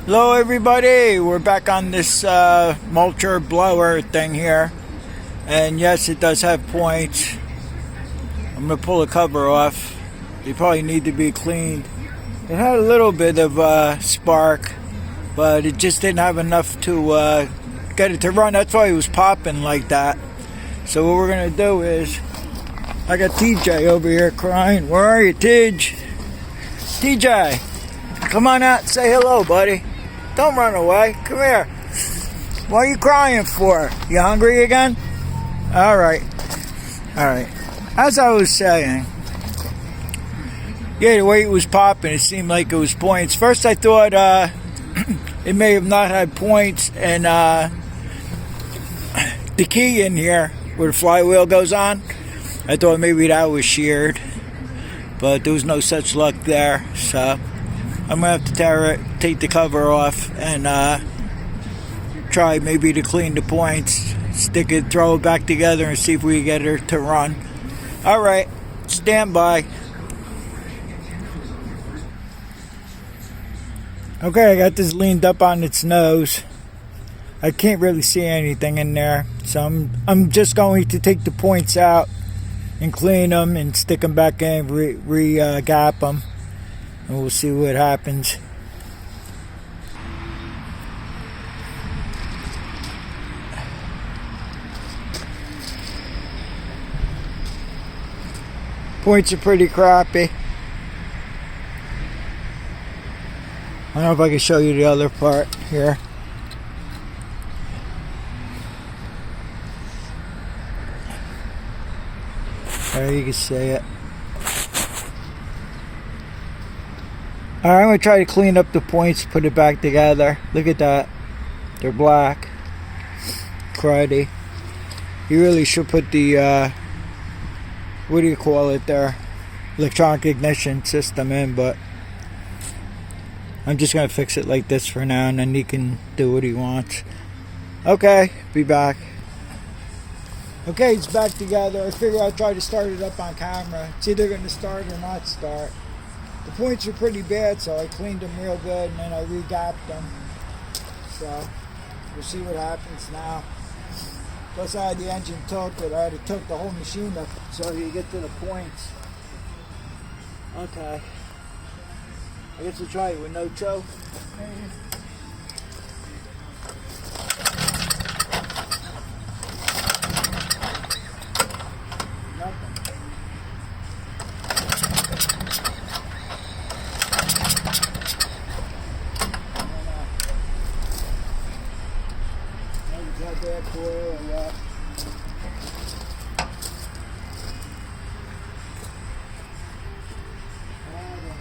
Hello everybody, we're back on this mulcher blower thing here, and yes, it does have points. I'm going to pull the cover off. They probably need to be cleaned. It had a little bit of spark, but it just didn't have enough to get it to run. That's why it was popping like that. So what we're going to do is, I got TJ over here crying. Where are you, Tej? TJ, come on out and say hello, buddy. Don't run away. Come here. What are you crying for? You hungry again? Alright. As I was saying, yeah, the way it was popping, it seemed like it was points. First I thought it may have not had points, and the key in here where the flywheel goes on, I thought maybe that was sheared, but there was no such luck there. So I'm going to have to take the cover off and try maybe to clean the points, stick it, throw it back together, and see if we can get her to run. Alright, stand by. Okay, I got this leaned up on its nose. I can't really see anything in there, so I'm just going to take the points out and clean them and stick them back in, gap them. And we'll see what happens. Points are pretty crappy. I don't know if I can show you the other part here. There, you can see it. Alright, I'm going to try to clean up the points, put it back together. Look at that. They're black. Cruddy. You really should put the, what do you call it there? Electronic ignition system in, but I'm just going to fix it like this for now, and then he can do what he wants. Okay, be back. Okay, it's back together. I figure I'll try to start it up on camera. It's either going to start or not start. The points are pretty bad, so I cleaned them real good, and then I re-gapped them. So, we'll see what happens now. Plus I had the engine tilted. I had to tilt the whole machine up so you get to the points. Okay. I guess we'll try it with no choke. That coil or what? I don't know.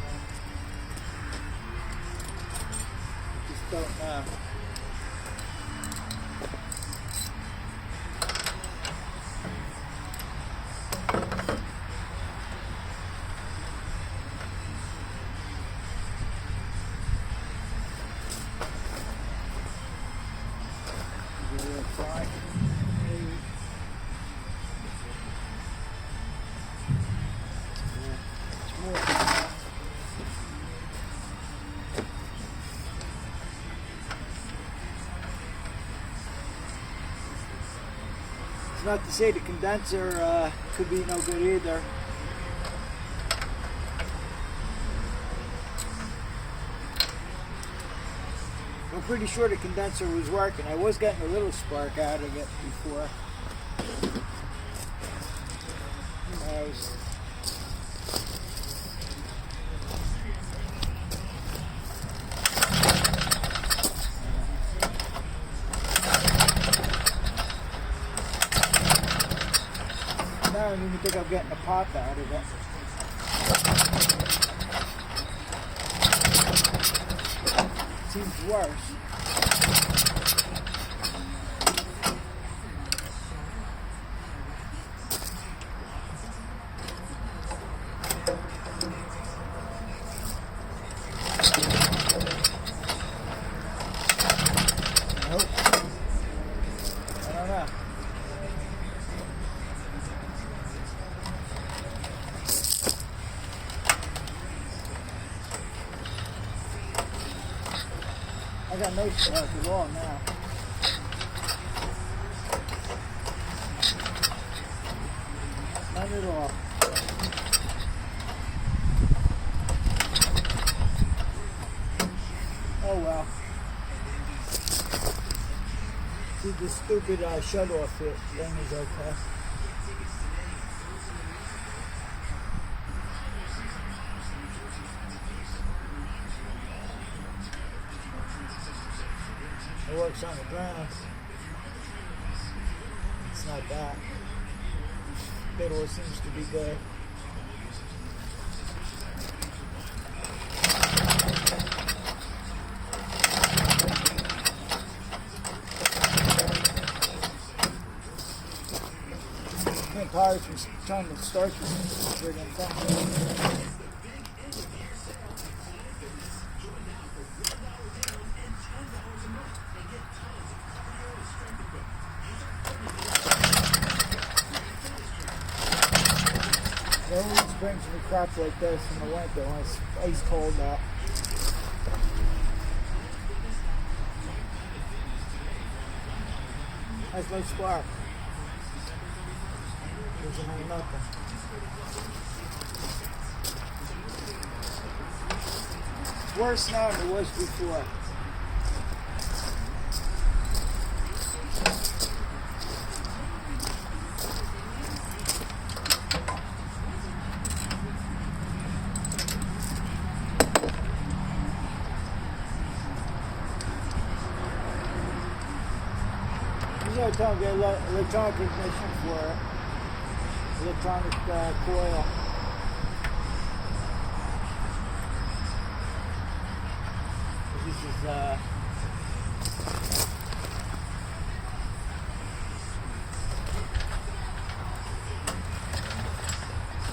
Just don't know. It's not to say the condenser could be no good either. I'm pretty sure the condenser was working. I was getting a little spark out of it before. Who knows? I don't even think I'm getting a pop out of it. Seems worse. Nope. I don't know. I got no spark at all now. None at all. Oh well. See, the stupid shut-off thing is okay. It works on the ground. It's not that. Fiddle seems to be good. I'm tired from trying to start this friggin' thing. It always brings me crap like this in the winter when it's ice cold out. That's no spark. Doesn't mean nothing. It's worse now than it was before. You know, tell me get electronic ignition for it. Electronic coil. This is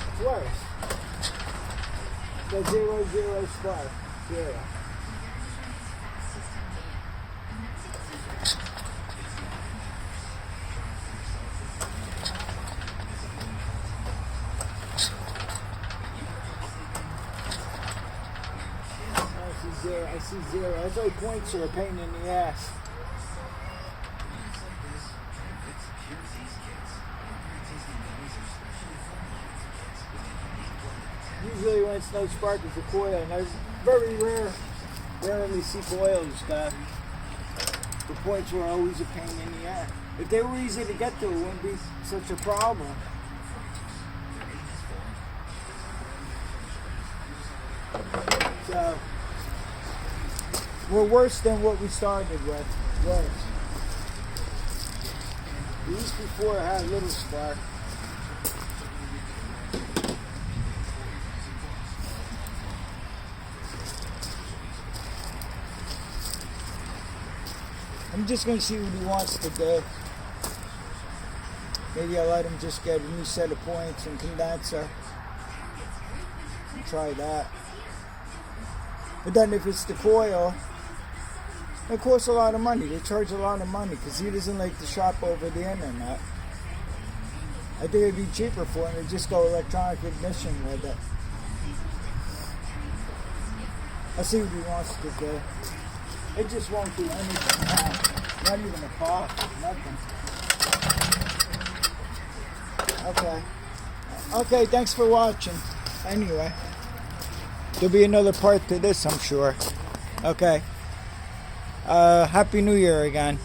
it's worse. The 0 spark. 0. I see 0. That's why points are a pain in the ass. Usually when it's no spark, it's a coil, and I rarely see coils that the points were always a pain in the ass. If they were easy to get to, it wouldn't be such a problem. So we're worse than what we started with. Worse. These before had a little spark. I'm just going to see what he wants to do. Maybe I'll let him just get a new set of points and condenser. And try that. But then if it's the coil, it costs a lot of money. They charge a lot of money because he doesn't like to shop over the internet. I think it'd be cheaper for him to just go electronic ignition with it. I'll see what he wants to do. It just won't do anything now. Not even a pop. Nothing. Okay. Okay, thanks for watching. Anyway. There'll be another part to this, I'm sure. Okay. Happy New Year again.